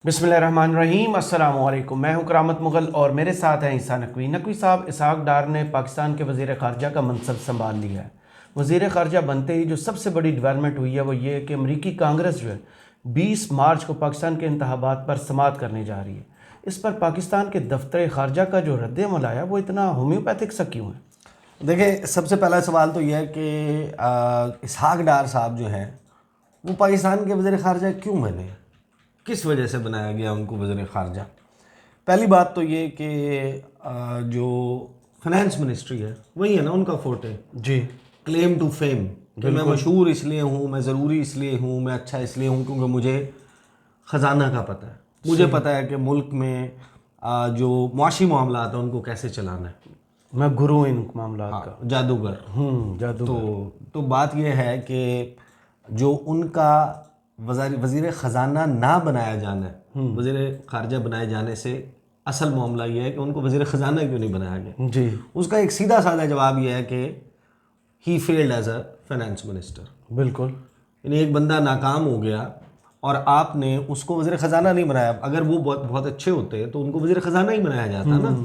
बिस्मिल्लाहिर्रहमानिर्रहीम, अस्सलाम वालेकुम। मैं हूं करामत मुगल और मेरे साथ हैं ईसा नकवी। नकवी साहब, इसहाक डार ने पाकिस्तान के वज़ीर ख़ारजा का मनसब संभाल लिया है। वज़ीर ख़ारजा बनते ही जो सबसे बड़ी डेवलपमेंट हुई है वो ये है कि अमरीकी कांग्रेस जो है 20 मार्च को पाकिस्तान के इंतखाबात पर समाअत करने जा रही है। इस पर पाकिस्तान के दफ्तर ख़ारजा का जो रद्द-ए-अमल आया वो इतना होम्योपैथिक सा क्यों है? देखिए, सबसे पहला सवाल तो यह है कि इसहाक डार साहब जो हैं वो पाकिस्तान के वज़ीर ख़ारजा क्यों बने, किस वजह से बनाया गया उनको वज़ीर ख़ारजा। पहली बात तो ये कि जो फाइनेंस मिनिस्ट्री है वही है ना उनका फोटे। जी, क्लेम टू फेम कि मैं मशहूर इसलिए हूँ, मैं ज़रूरी इसलिए हूँ, मैं अच्छा इसलिए हूँ क्योंकि मुझे ख़जाना का पता है। मुझे पता है कि मुल्क में जो मुआशी मामला आता है उनको कैसे चलाना है। मैं गुरु हूं इन मामलात का। जादूगर। जादूगर। तो बात यह है कि जो उनका वज़ीर ख़जाना ना बनाया जाना है, वज़ीर ख़ारजा बनाए जाने से असल मामला यह है कि उनको वज़ीर ख़जाना क्यों नहीं बनाया गया। जी, उसका एक सीधा साधा जवाब यह है कि he failed as a finance minister. बिल्कुल। यानी एक बंदा नाकाम हो गया और आपने उसको वज़ीर ख़जाना नहीं बनाया। अगर वो बहुत बहुत अच्छे होते तो उनको वज़ीर ख़जाना ही बनाया जाता ना,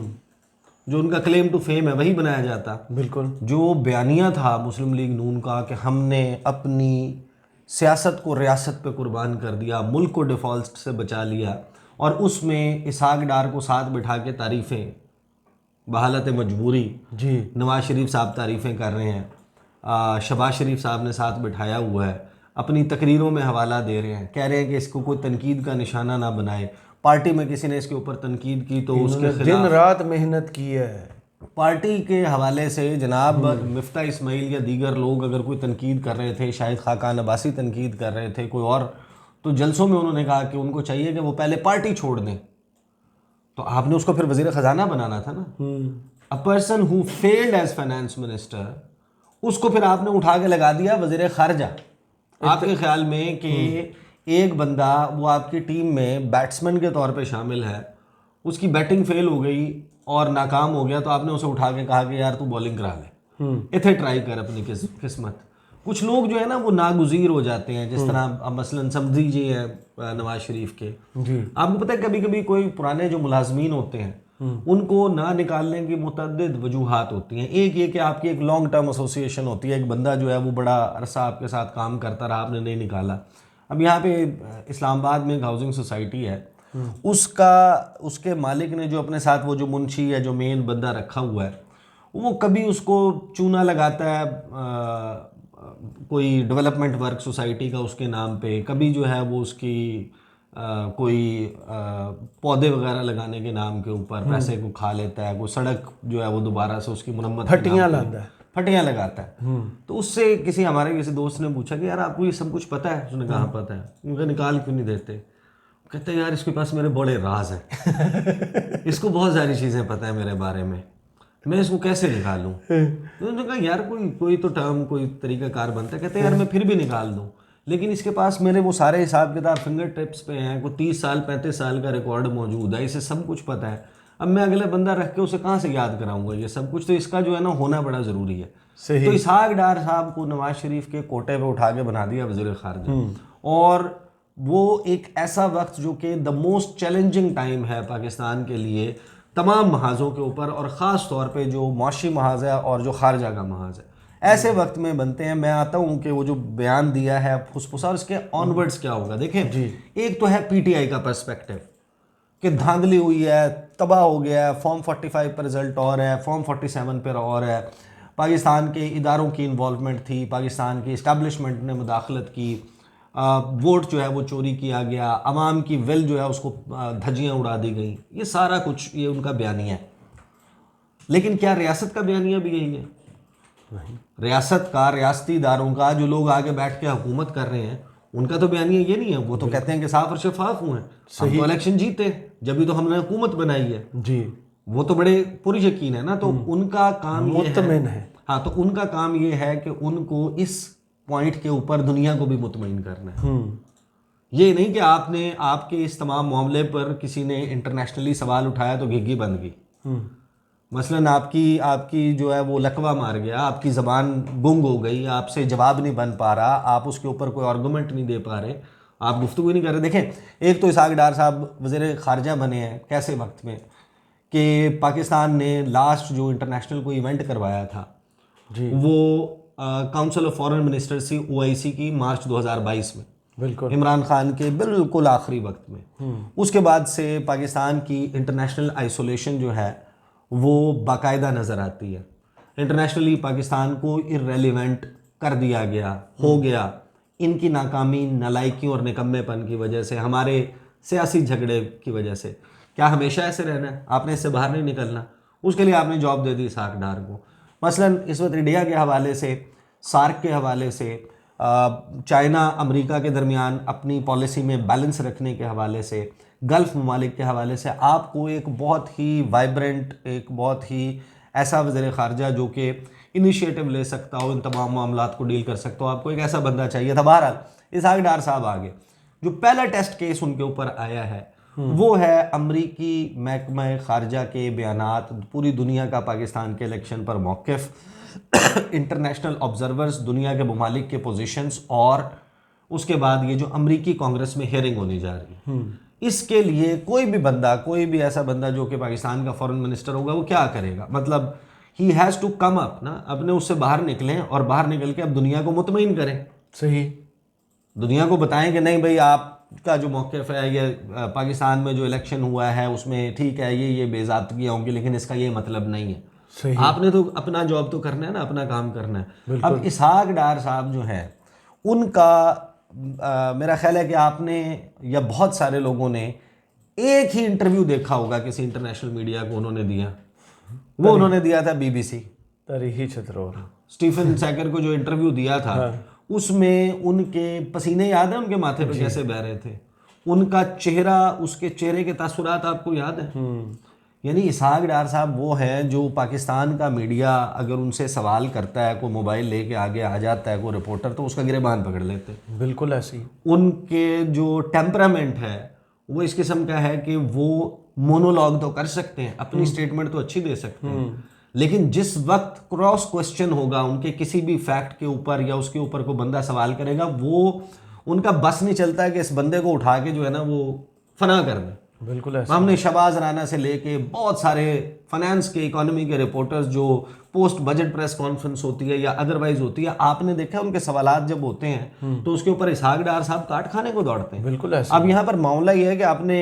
जो उनका क्लेम टू फेम है वही बनाया जाता। बिल्कुल। जो बयानिया था मुस्लिम लीग नून का कि हमने अपनी सियासत को रियासत पे कुर्बान कर दिया, मुल्क को डिफ़ॉल्ट से बचा लिया, और उसमें इसहाक डार को साथ बिठा के तारीफ़ें बहालत मजबूरी जी, नवाज शरीफ साहब तारीफ़ें कर रहे हैं, शहबाज शरीफ साहब ने साथ बिठाया हुआ है, अपनी तकरीरों में हवाला दे रहे हैं, कह रहे हैं कि इसको कोई तनकीद का निशाना ना बनाए। पार्टी में किसी ने इसके ऊपर तनकीद की तो उसके दिन खिलाफ रात मेहनत की है। पार्टी के हवाले से जनाब मिफ्ता इस्माइल या दीगर लोग अगर कोई तनकीद कर रहे थे, शायद खाकान अब्बासी तनकीद कर रहे थे, कोई और, तो जलसों में उन्होंने कहा कि उनको चाहिए कि वो पहले पार्टी छोड़ दें। तो आपने उसको फिर वज़ीर ख़जाना बनाना था ना। A person who failed as finance minister, उसको फिर आपने उठा के लगा दिया वज़ीर ख़ारजा। आपके ख्याल में कि एक बंदा वो आपकी टीम में बैट्समैन के तौर पे शामिल है, उसकी बैटिंग फेल हो गई और नाकाम हो गया, तो आपने उसे उठा के कहा कि यार तू बॉलिंग करा ले, इथे ट्राई कर अपनी किस्मत। कुछ लोग जो है ना वो नागुज़ीर हो जाते हैं, जिस तरह अब मसलन समझी जी हैं नवाज शरीफ के। जी, आपको पता है कभी कभी कोई पुराने जो मुलाजमीन होते हैं उनको ना निकालने की मुतअद्दिद वजूहात होती हैं। एक ये कि आपकी एक लॉन्ग टर्म एसोसिएशन होती है, एक बंदा जो है वो बड़ा अरसा आपके साथ काम करता रहा, आपने नहीं निकाला। अब यहाँ पे इस्लामाबाद में एक हाउसिंग सोसाइटी है, उसके मालिक ने जो अपने साथ वो जो मुंशी या जो मेन बंदा रखा हुआ है, वो कभी उसको चूना लगाता है कोई डेवलपमेंट वर्क सोसाइटी का उसके नाम पे, कभी जो है वो उसकी कोई पौधे वगैरह लगाने के नाम के ऊपर पैसे को खा लेता है, कोई सड़क जो है वो दोबारा से उसकी मुरम्मत के नाम फटियां पे लाता है। फटियां लगाता है। तो उससे हमारे किसी दोस्त ने पूछा कि यार आपको ये सब कुछ पता है? उसने कहा पता है। उनका निकाल क्यों नहीं देते? कहते हैं यार इसके पास मेरे बड़े राज हैं इसको बहुत सारी चीज़ें पता है मेरे बारे में, मैं इसको कैसे निकालूं? तो उन्होंने कहा यार कोई तो टर्म, कोई तरीकाकार बनता है। कहते हैं यार मैं फिर भी निकाल दूं, लेकिन इसके पास मेरे वो सारे हिसाब किताब फिंगर टिप्स पे हैं, कोई 30 साल 35 साल का रिकॉर्ड मौजूद है, इसे सब कुछ पता है। अब मैं अगले बंदा रख के उसे कहाँ से याद कराऊंगा ये सब कुछ? तो इसका जो है ना होना बड़ा ज़रूरी है। सही। तो इसहाक डार साहब को नवाज शरीफ के कोटे पे उठा के बना दिया वज़ीर ख़ारजा, और वो एक ऐसा वक्त जो कि द मोस्ट चैलेंजिंग टाइम है पाकिस्तान के लिए तमाम महाज़ों के ऊपर, और ख़ास तौर पे जो मुआशी महाज़ है और जो ख़ारजा का महाज़ है, ऐसे वक्त में बनते हैं। मैं आता हूँ कि वो जो बयान दिया है फुसफुसा, और इसके ऑनवर्ड्स क्या होगा। देखें जी, एक तो है पीटीआई का पर्सपेक्टिव कि धांधली हुई है, तबाह हो गया है, फॉर्म 45 पर रिजल्ट और है, फॉर्म 47 पर और है, पाकिस्तान के इदारों की इन्वॉल्वमेंट थी, पाकिस्तान की इस्टेब्लिशमेंट ने मुदाखलत की, वोट जो है वो चोरी किया गया, अवाम की विल जो है उसको धज्जियाँ उड़ा दी गई, ये सारा कुछ ये उनका बयानिया है। लेकिन क्या रियासत का बयानिया भी यही है? रियासत का, रियासती इदारों का, जो लोग आगे बैठ के हुकूमत कर रहे हैं, उनका तो बयानिया ये नहीं है। वो तो कहते हैं कि साफ और शफाफ हुए हैं, हम तो इलेक्शन जीते जब भी तो हमने हुकूमत बनाई है। जी, वो तो बड़े पूरी यकीन है ना। तो उनका काम ये मुतमिन है, है। हाँ, तो उनका काम ये है कि उनको इस पॉइंट के ऊपर दुनिया को भी मुतमईन करना है। ये नहीं कि आपके इस तमाम मामले पर किसी ने इंटरनेशनली सवाल उठाया तो घिघी बंद गई। मसलन आपकी जो है वो लकवा मार गया, आपकी ज़बान गुंग हो गई, आपसे जवाब नहीं बन पा रहा, आप उसके ऊपर कोई आर्गूमेंट नहीं दे पा रहे, आप गुफ्तगू नहीं कर रहे। देखें, एक तो इसहाक डार साहब वज़ीर ख़ारजा बने हैं कैसे वक्त में कि पाकिस्तान ने लास्ट जो इंटरनेशनल कोई इवेंट करवाया था जी वो काउंसिल ऑफ फॉरेन मिनिस्टर्स थी OIC की मार्च 2022 में, बिल्कुल इमरान खान के बिल्कुल आखिरी वक्त में। उसके बाद से पाकिस्तान की इंटरनेशनल आइसोलेशन जो है वो बाकायदा नज़र आती है। इंटरनेशनली पाकिस्तान को इररेलेवेंट कर दिया गया, हो गया इनकी नाकामी, नालायकी और निकम्मेपन की वजह से, हमारे सियासी झगड़े की वजह से। क्या हमेशा ऐसे रहना है? आपने इससे बाहर नहीं निकलना। उसके लिए आपने जॉब दे दी इसहाक डार को। मसलन इस वक्त इंडिया के हवाले से, सार्क के हवाले से, चाइना अमेरिका के दरमियान अपनी पॉलिसी में बैलेंस रखने के हवाले से, गल्फ़ ममालिक के हवाले से आपको एक बहुत ही वाइब्रेंट, एक बहुत ही ऐसा वज़ीर ख़ारजा जो कि इनिशिएटिव ले सकता हो, इन तमाम मामलात को डील कर सकता हो, आपको एक ऐसा बंदा चाहिए था। बहरहाल इसहाक डार साहब आगे। जो पहला टेस्ट केस उनके ऊपर आया है वो है अमरीकी महकमा ख़ारजा के बयानात, पूरी दुनिया का पाकिस्तान के इलेक्शन पर मौक़िफ़, इंटरनेशनल ऑब्जर्वर्स, दुनिया के ममालिक के पोजीशंस, और उसके बाद ये जो अमरीकी कांग्रेस में हियरिंग होने जा रही है। इसके लिए कोई भी बंदा, कोई भी ऐसा बंदा जो कि पाकिस्तान का फॉरेन मिनिस्टर होगा वो क्या करेगा? मतलब he has to come up ना, अपने उससे बाहर निकलें और बाहर निकल के अब दुनिया को मुतमईन करें। सही, दुनिया को बताएं कि नहीं भाई, आपका जो मौक़िफ़ है ये पाकिस्तान में जो इलेक्शन हुआ है उसमें ठीक है, ये बेज़ाब्तियाँ होंगी, लेकिन इसका ये मतलब नहीं है। सही। आपने तो अपना जॉब तो करना है ना, अपना काम करना है। अब इसहाक डार साहब जो है उनका मेरा ख्याल है कि आपने या बहुत सारे लोगों ने एक ही इंटरव्यू देखा होगा किसी इंटरनेशनल मीडिया को उन्होंने दिया, वो उन्होंने दिया था BBC। तरीही छतरोर स्टीफन सैकर को जो इंटरव्यू दिया था उसमें उनके पसीने याद है उनके माथे पे कैसे बह रहे थे, उनका चेहरा, उसके चेहरे के तासुरात आपको याद है? यानी इसहाक डार साहब वो हैं जो पाकिस्तान का मीडिया अगर उनसे सवाल करता है, कोई मोबाइल लेके आगे आ जाता है कोई रिपोर्टर, तो उसका गिरेबान पकड़ लेते हैं। बिल्कुल ऐसी। उनके जो टेम्परामेंट है वो इस किस्म का है कि वो मोनोलॉग तो कर सकते हैं, अपनी स्टेटमेंट तो अच्छी दे सकते हैं, लेकिन जिस वक्त क्रॉस क्वेश्चन होगा उनके किसी भी फैक्ट के ऊपर या उसके ऊपर कोई बंदा सवाल करेगा, वो उनका बस नहीं चलता है कि इस बंदे को उठा के जो है ना वो फना कर दें। बिल्कुल ऐसा। हमने शहबाज राना से लेके बहुत सारे फाइनेंस के, इकोनॉमी के रिपोर्टर्स जो पोस्ट बजट प्रेस कॉन्फ्रेंस होती है या अदरवाइज होती है, आपने देखा उनके सवालात जब होते हैं तो उसके ऊपर इसहाक डार साहब काट खाने को दौड़ते हैं। बिल्कुल ऐसा। अब यहाँ पर मामला ये है कि आपने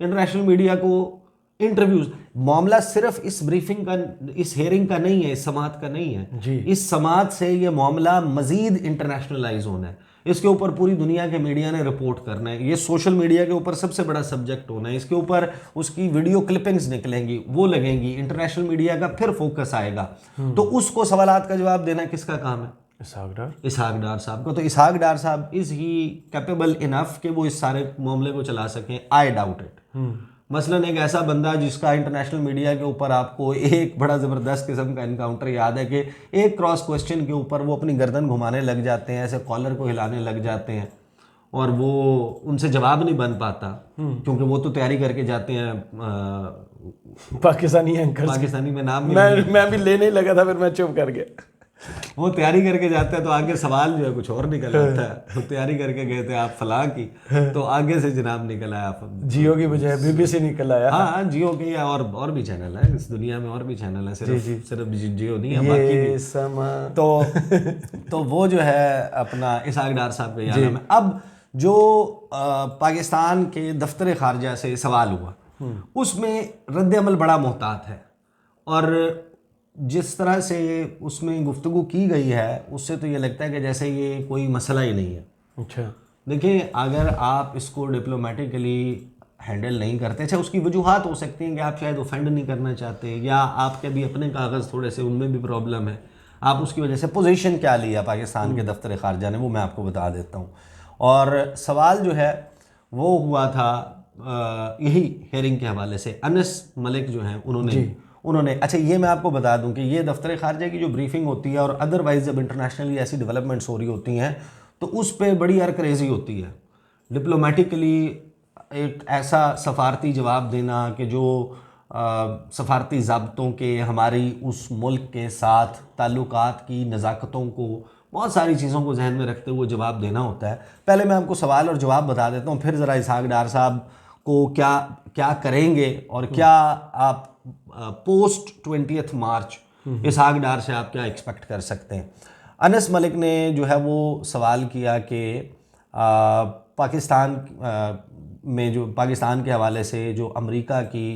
इंटरनेशनल मीडिया को इंटरव्यूज, मामला सिर्फ इस ब्रीफिंग का, इस हेयरिंग का नहीं है, इस समात का नहीं है जी। इस समात से ये मामला मजीद इंटरनेशनलाइज होना है, इसके ऊपर पूरी दुनिया के मीडिया ने रिपोर्ट करना है, ये सोशल मीडिया के ऊपर सबसे बड़ा सब्जेक्ट होना है, इसके ऊपर उसकी वीडियो क्लिपिंग्स निकलेंगी, वो लगेंगी, इंटरनेशनल मीडिया का फिर फोकस आएगा। तो उसको सवालात का जवाब देना किसका काम है? इसहाक डार साहब का। तो इसहाक डार साहब इज ही कैपेबल इनफ कि वो इस सारे मामले को चला सकें? I doubt it. मसलन एक ऐसा बंदा जिसका इंटरनेशनल मीडिया के ऊपर आपको एक बड़ा ज़बरदस्त किस्म का इनकाउंटर याद है कि एक क्रॉस क्वेश्चन के ऊपर वो अपनी गर्दन घुमाने लग जाते हैं, ऐसे कॉलर को हिलाने लग जाते हैं और वो उनसे जवाब नहीं बन पाता क्योंकि वो तो तैयारी करके जाते हैं। पाकिस्तानी एंकर, पाकिस्तानी में नाम मैं भी लेने ही लगा था, फिर मैं चुप कर गया। वो तैयारी करके जाते हैं तो आगे सवाल जो है कुछ और निकल आता है। तो तैयारी करके गए थे आप फलां की, तो आगे से जनाब निकल आया आप जियो की बजाय BBC निकल आया। हाँ, जियो के या और भी चैनल है इस दुनिया में, और भी चैनल है, सिर्फ जियो नहीं है, बाकी भी समा। तो वो जो है अपना इसहाक डार साहब के याद में। अब जो पाकिस्तान के दफ्तर खारजा से सवाल हुआ उसमें रद्द अमल बड़ा मोहतात है, और जिस तरह से उसमें गुफ्तगू की गई है उससे तो ये लगता है कि जैसे ये कोई मसला ही नहीं है। अच्छा, देखिए, अगर आप इसको डिप्लोमेटिकली हैंडल नहीं करते, अच्छा उसकी वजूहात हो सकती हैं कि आप शायद ऑफेंड नहीं करना चाहते, या आपके भी अपने कागज़ थोड़े से उनमें भी प्रॉब्लम है, आप उसकी वजह से पोजीशन क्या लिया पाकिस्तान के दफ्तर खारजा ने वो मैं आपको बता देता हूँ। और सवाल जो है वो हुआ था यही हेयरिंग के हवाले से। अनस मलिक जो हैं उन्होंने अच्छा ये मैं आपको बता दूं कि ये दफ्तर खारजा की जो ब्रीफिंग होती है और अदरवाइज जब इंटरनेशनली ऐसी डेवलपमेंट्स हो रही होती हैं तो उस पर बड़ी अरक्रेज़ी होती है डिप्लोमेटिकली एक ऐसा सफारती जवाब देना कि जो सफारती ज़ाब्तों के, हमारी उस मुल्क के साथ ताल्लुकात की नज़ाकतों को बहुत सारी चीज़ों को जहन में रखते हुए जवाब देना होता है। पहले मैं आपको सवाल और जवाब बता देता हूँ, फिर ज़रा इसहाक डार साहब को क्या क्या करेंगे और क्या आप पोस्ट 20 मार्च इसहाक डार से आप क्या एक्सपेक्ट कर सकते हैं। अनस मलिक ने जो है वो सवाल किया कि पाकिस्तान में जो पाकिस्तान के हवाले से जो अमेरिका की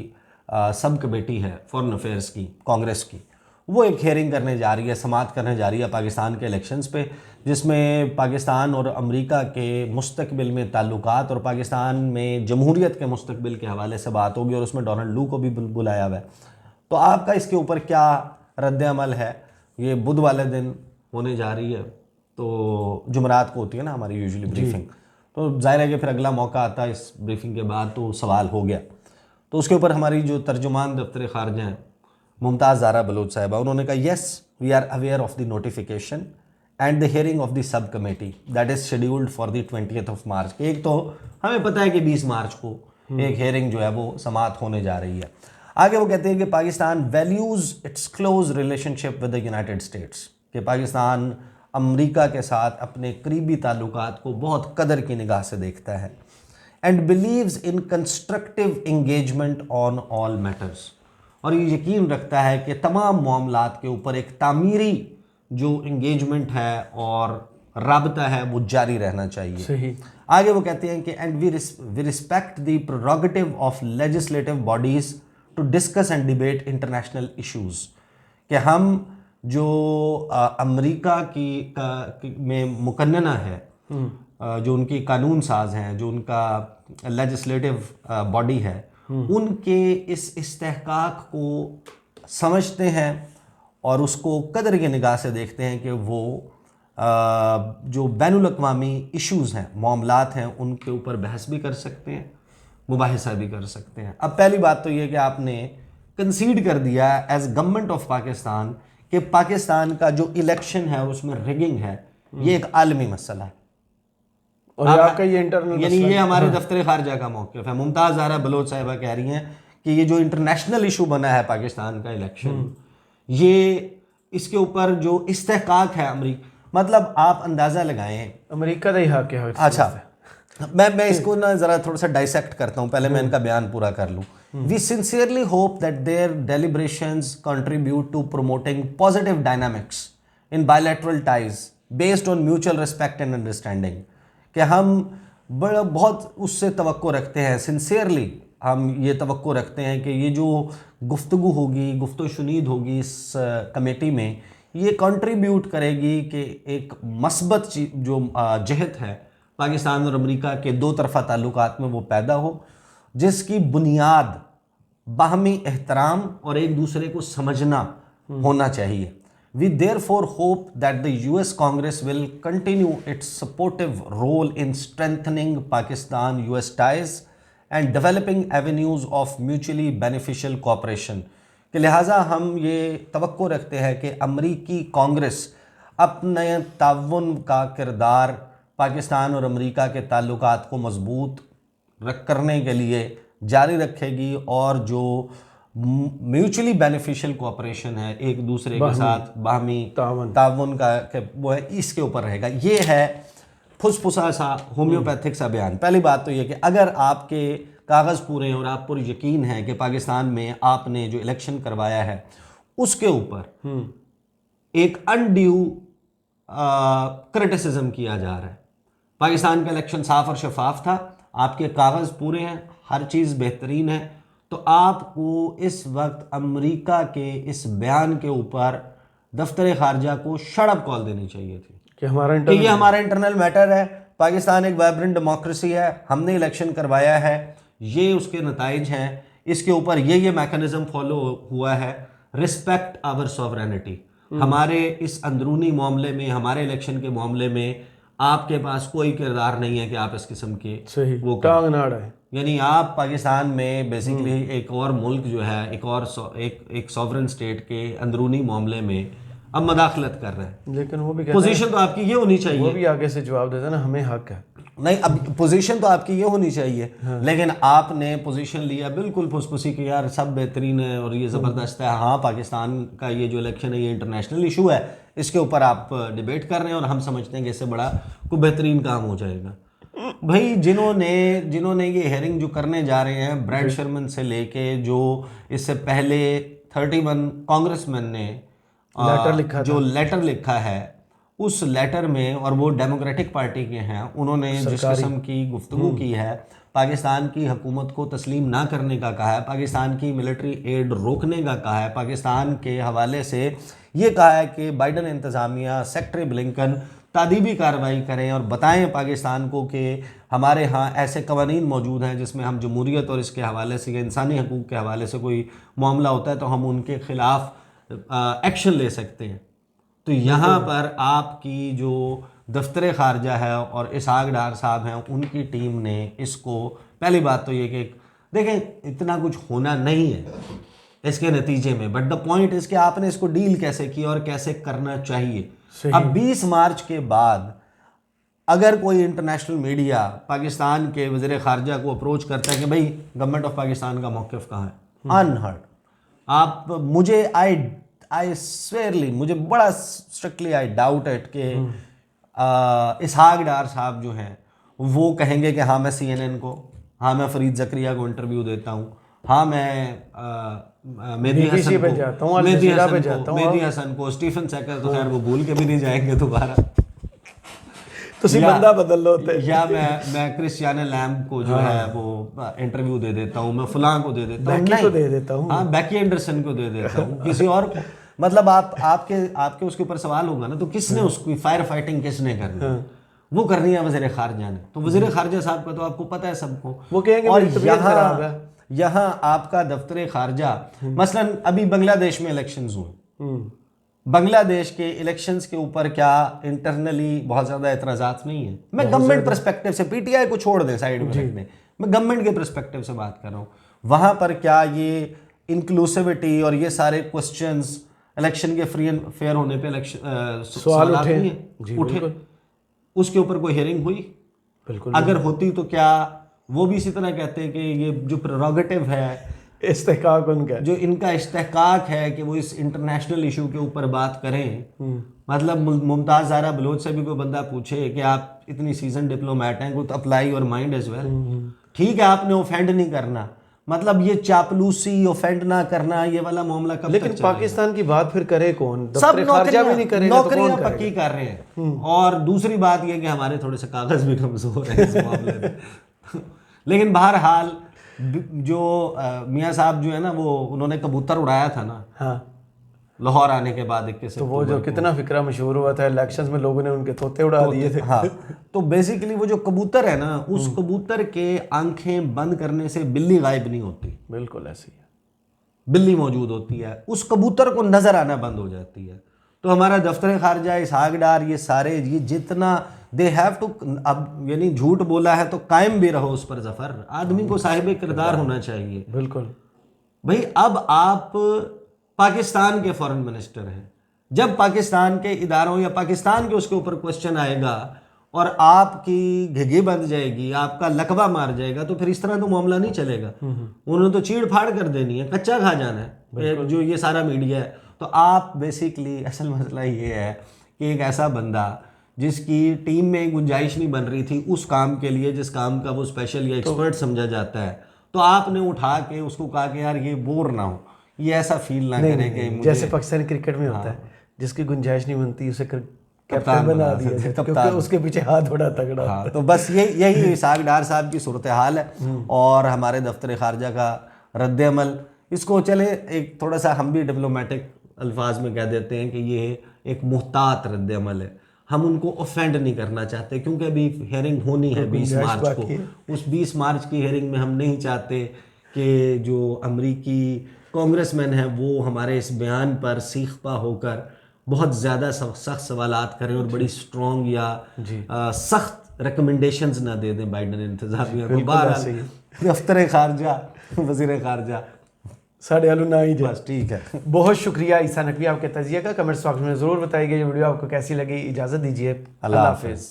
सब कमेटी है फॉरेन अफेयर्स की, कांग्रेस की, वो एक हेयरिंग करने जा रही है, समाअत करने जा रही है पाकिस्तान के इलेक्शंस पे, जिसमें पाकिस्तान और अमेरिका के मुस्तकबिल में ताल्लुकात और पाकिस्तान में जमहूरियत के मुस्तकबिल के हवाले से बात होगी और उसमें डोनाल्ड लू को भी बुलाया हुआ है। तो आपका इसके ऊपर क्या रद्द अमल है? ये बुध वाले दिन होने जा रही है, तो जुमरात को होती है ना हमारी यूजुअली ब्रीफिंग, तो जाहिर है कि फिर अगला मौका आता है इस ब्रीफिंग के बाद, तो सवाल हो गया। तो उसके ऊपर हमारी जो तर्जुमान दफ्तर खारजा हैं मुमताज़ ज़ारा बलोच साहिबा, उन्होंने कहा yes we are aware of the notification and the hearing of the sub committee that is scheduled for the 20 March. एक तो हमें पता है कि 20 मार्च को एक हेयरिंग जो है वो समाअत होने जा रही है। आगे वो कहते हैं कि Pakistan values it's close relationship with the United states, कि पाकिस्तान अमेरिका के साथ अपने करीबी ताल्लुकात को बहुत कदर की निगाह से देखता है, and believes in constructive engagement on all matters, और ये यकीन रखता है कि तमाम मामलात के ऊपर एक तामीरी जो इंगेजमेंट है और राबता है वो जारी रहना चाहिए। सही। आगे वो कहते हैं कि and we respect the prerogative of legislative bodies to discuss and debate international issues, कि हम जो अमेरिका में मुकन्नना है, जो उनकी कानून साज हैं, जो उनका लेजिस्लेटिव बॉडी है, उनके इस इस्तेहकाक को समझते हैं और उसको कदर की निगाह से देखते हैं कि वो जो बैनुल-अक़वामी इश्यूज़ हैं, मामलात हैं, उनके ऊपर बहस भी कर सकते हैं, मुबाहिसा भी कर सकते हैं। अब पहली बात तो ये कि आपने कंसीड कर दिया एज गवर्नमेंट ऑफ पाकिस्तान कि पाकिस्तान का जो इलेक्शन है उसमें रिगिंग है, ये एक आलमी मसला है और आपका ये इंटरनल, यानी ये हमारे दफ्तर खारजा का मौक़िफ़ है। मुमताज़ ज़ारा बलोच साहिबा कह रही हैं कि ये जो इंटरनेशनल इशू बना है पाकिस्तान का इलेक्शन, ये इसके ऊपर जो इस्तेहकाक है अमेरिका, मतलब आप अंदाज़ा लगाएं अमेरिका का ही हक है। अच्छा, मैं इसको ना ज़रा थोड़ा सा डाइसेक्ट करता हूँ, पहले मैं इनका बयान पूरा कर लूँ। We sincerely hope that their deliberations contribute to promoting positive dynamics in bilateral ties based on mutual respect and understanding, कि हम बहुत उससे तवक्को रखते हैं, सिंसियरली हम ये तवक्को रखते हैं कि ये जो गुफ्तगू होगी, गुफ्तो-शुनीद होगी इस कमेटी में, ये कंट्रीब्यूट करेगी कि एक मस्बत जो जहत है पाकिस्तान और अमेरिका के दो तरफ़ा ताल्लुकात में वो पैदा हो, जिसकी बुनियाद बाहमी एहतराम और एक दूसरे को समझना होना चाहिए। We therefore hope that the US Congress will continue its supportive role in strengthening Pakistan-US ties and developing avenues of mutually beneficial cooperation। कि लिहाजा हम ये तवक्को रखते हैं कि अमरीकी कांग्रेस अपने ताउन का किरदार पाकिस्तान और अमेरिका के ताल्लुकात को मजबूत करने के लिए जारी रखेगी, और जो म्यूचुअली बेनिफिशियल कोऑपरेशन है, एक दूसरे के साथ बाहमी ताउन का वो है, इसके ऊपर रहेगा। ये है फुसफुसा सा होम्योपैथिक सा बयान। पहली बात तो ये कि अगर आपके कागज़ पूरे हैं और आप पर यकीन है कि पाकिस्तान में आपने जो इलेक्शन करवाया है उसके ऊपर एक अनड्यू क्रिटिसिज्म किया जा रहा है, पाकिस्तान का इलेक्शन साफ और शफाफ था, आपके कागज़ पूरे हैं, हर चीज़ बेहतरीन है, तो आपको इस वक्त अमेरिका के इस बयान के ऊपर दफ्तर खारजा को शट कॉल देनी चाहिए थी कि ये हमारा इंटरनल मैटर है, पाकिस्तान एक वाइब्रेंट डेमोक्रेसी है, हमने इलेक्शन करवाया है, ये उसके नताइज हैं, इसके ऊपर ये मैकेनिज्म फॉलो हुआ है, रिस्पेक्ट आवर सॉवरेनिटी। हमारे इस अंदरूनी मामले में, हमारे इलेक्शन के मामले में आपके पास कोई किरदार नहीं है कि आप इस किस्म के वो टांग ना अड़ाएं। यानी आप पाकिस्तान में बेसिकली एक और मुल्क जो है, एक और एक सॉवरेन स्टेट के अंदरूनी मामले में अब मदाखलत कर रहे हैं। लेकिन वो भी कहते पोजीशन तो आपकी ये होनी हैं, वो चाहिए। भी आगे से जवाब देता है ना, हमें हक है। नहीं, अब पोजीशन तो आपकी ये होनी चाहिए, लेकिन आपने पोजीशन लिया बिल्कुल फुसफुसी कि यार सब बेहतरीन है और ये ज़बरदस्त है। हाँ, पाकिस्तान का ये जो इलेक्शन है ये इंटरनेशनल इशू है, इसके ऊपर आप डिबेट कर रहे हैं और हम समझते हैं कि इससे बड़ा कोई बेहतरीन काम हो जाएगा। भाई जिन्होंने ये हेयरिंग जो करने जा रहे हैं, ब्रैड शर्मन से लेके जो इससे पहले 31 कांग्रेसमैन ने जो लेटर लिखा है, उस लेटर में, और वो डेमोक्रेटिक पार्टी के हैं, उन्होंने जिस किस्म की गुफ्तगू की है, पाकिस्तान की हुकूमत को तस्लीम ना करने का कहा है, पाकिस्तान की मिलिट्री एड रोकने का कहा है, पाकिस्तान के हवाले से ये कहा है कि बाइडन इंतज़ामिया, सेक्रेटरी ब्लिंकन तादीबी कार्रवाई करें और बताएं पाकिस्तान को कि हमारे यहाँ ऐसे कवानीन मौजूद हैं जिसमें हम जमहूरियत और इसके हवाले से, इंसानी हकूक़ के हवाले से कोई मामला होता है तो हम उनके ख़िलाफ़ एक्शन ले सकते हैं। तो यहाँ पर आपकी जो दफ्तर ख़ारजा है और इसहाक डार साहब हैं, उनकी टीम ने इसको, पहली बात तो ये कि देखें इतना कुछ होना नहीं है इसके नतीजे में, बट द पॉइंट इज़ कि आपने इसको डील कैसे किया और कैसे करना चाहिए। अब 20 मार्च के बाद अगर कोई इंटरनेशनल मीडिया पाकिस्तान के वज़ीर ख़ारजा को अप्रोच करता है कि भाई गवर्नमेंट ऑफ पाकिस्तान का मौक़िफ़ कहाँ है, अनहर्ड। आप मुझे आई स्वेयरली, मुझे बड़ा स्ट्रिक्टली आई डाउट इट कि इसहाक डार साहब जो हैं वो कहेंगे कि हाँ मैं CNN को, हाँ मैं फरीद ज़करिया को इंटरव्यू देता हूँ, हाँ मैं मेहदी हसन को, स्टीफन सेकर तो खैर वो भूल के भी नहीं जाएंगे दोबारा, तो बंदा बदल लो होते, या मैं क्रिस्टियाना लैम्ब को जो है वो इंटरव्यू दे देता हूँ, मैं फलां को दे देता हूँ, बैकी को दे देता हूँ, हाँ बैकी एंडरसन को दे देता हूँ, किसी और को, मतलब आपके उसके ऊपर सवाल होगा ना, तो किसने उसकी फायर फाइटिंग किसने करनी, वो करनी है वज़ीर ख़ारजा ने। तो वज़ीर ख़ारजा साहब का तो आपको पता है सबको, वो कहेंगे। और यहाँ आपका दफ्तर ख़ारजा, मसलन अभी बांग्लादेश में इलेक्शंस हुए, बांग्लादेश के इलेक्शंस के ऊपर क्या इंटरनली बहुत ज़्यादा एतराज़ात नहीं है? मैं गवर्नमेंट पर्सपेक्टिव से, PTI को छोड़ दें साइड में रखने, मैं गवर्नमेंट के पर्सपेक्टिव से बात कर रहा हूँ। वहाँ पर क्या ये इंक्लूसिविटी और ये सारे क्वेश्चंस इलेक्शन के फ्री एंड फेयर होने पे सवाल उठे, उसके ऊपर कोई हियरिंग हुई? बिल्कुल। अगर होती तो क्या वो भी इसी तरह कहते हैं कि ये जो प्रेरोगेटिव है, इस्तेहकाक उनका, जो इनका इस्तेहकाक है कि वो इस इंटरनेशनल इशू के ऊपर बात करें, मतलब मुमताज़ ज़ारा बलोच से भी कोई बंदा पूछे कि आप इतनी सीजन डिप्लोमेट हैं, कुछ apply your mind as well, ठीक है आपने ऑफेंड नहीं करना, मतलब ये चापलूसी, ऑफेंड ना करना, ये वाला मामला कब लेकिन तक पाकिस्तान की बात फिर करे कौन? सब नौकरियां पक्की कर रहे हैं। और दूसरी बात ये कि हमारे थोड़े से कागज भी कमजोर हैं इस मामले में। लेकिन बहरहाल जो मियाँ साहब जो है ना, वो उन्होंने कबूतर उड़ाया था ना, हाँ, लाहौर आने के बाद 21 तो वो जो कितना फिक्रा मशहूर हुआ था इलेक्शंस में, लोगों ने उनके तोते उड़ा दिए थे। हाँ, तो बेसिकली वो जो कबूतर है ना, उस कबूतर के आंखें बंद करने से बिल्ली गायब नहीं होती। बिल्कुल ऐसी है, बिल्ली मौजूद होती है, उस कबूतर को नजर आना बंद हो जाती है। तो हमारा दफ्तर ख़ारजा, इसहाक डार, ये सारे, ये जितना दे हैव टू, अब यानी झूठ बोला है तो कायम भी रहो उस पर ज़फ़र, आदमी को साहिब किरदार होना चाहिए। बिल्कुल भाई, अब आप पाकिस्तान के फॉरेन मिनिस्टर हैं, जब पाकिस्तान के इदारों या पाकिस्तान के उसके ऊपर क्वेश्चन आएगा और आपकी घिघी बंद जाएगी, आपका लकवा मार जाएगा, तो फिर इस तरह तो मामला नहीं चलेगा। उन्होंने तो चीड़ फाड़ कर देनी है, कच्चा खा जाना है जो ये सारा मीडिया है। तो आप बेसिकली, असल मसला ये है कि एक ऐसा बंदा जिसकी टीम में गुंजाइश नहीं बन रही थी उस काम के लिए जिस काम का वो स्पेशल या एक्सपर्ट समझा जाता है, तो आपने उठा के उसको कहा कि यार ये बोर ना हो, ये ऐसा फील ना करे कि मुझे, जैसे पाकिस्तानी क्रिकेट में होता है, जिसकी गुंजाइश नहीं बनती उसे कैप्टन बना दिया, क्योंकि उसके पीछे हाथ बड़ा तगड़ा। हाँ, तो बस यही इसहाक डार साहब की सूरत हाल है और हमारे दफ्तर ख़ारजा का रद्द अमल। इसको चले एक थोड़ा सा हम भी डिप्लोमेटिक अल्फाज में कह देते हैं कि ये एक मुहतात रद्द अमल है। हम उनको ऑफेंड नहीं करना चाहते क्योंकि अभी हेयरिंग होनी है 20 मार्च को। उस 20 मार्च की हेयरिंग में हम नहीं चाहते कि जो अमरीकी कांग्रेसमैन हैं वो हमारे इस बयान पर सीखपा होकर बहुत ज़्यादा सख्त सवालात करें और बड़ी स्ट्रॉन्ग या सख्त रिकमेंडेशंस ना दे दें बाइडन इंतज़ामिया को। बहरहाल दफ्तर ख़ारजा, वज़ीर ख़ारजा साढ़े आलू ना ही जाए। बस ठीक है। बहुत शुक्रिया ईसा नकवी आपके तजिए का। कमेंट्स बॉक्स में ज़रूर बताइए ये वीडियो आपको कैसी लगी। इजाज़त दीजिए, अल्लाह हाफिज़।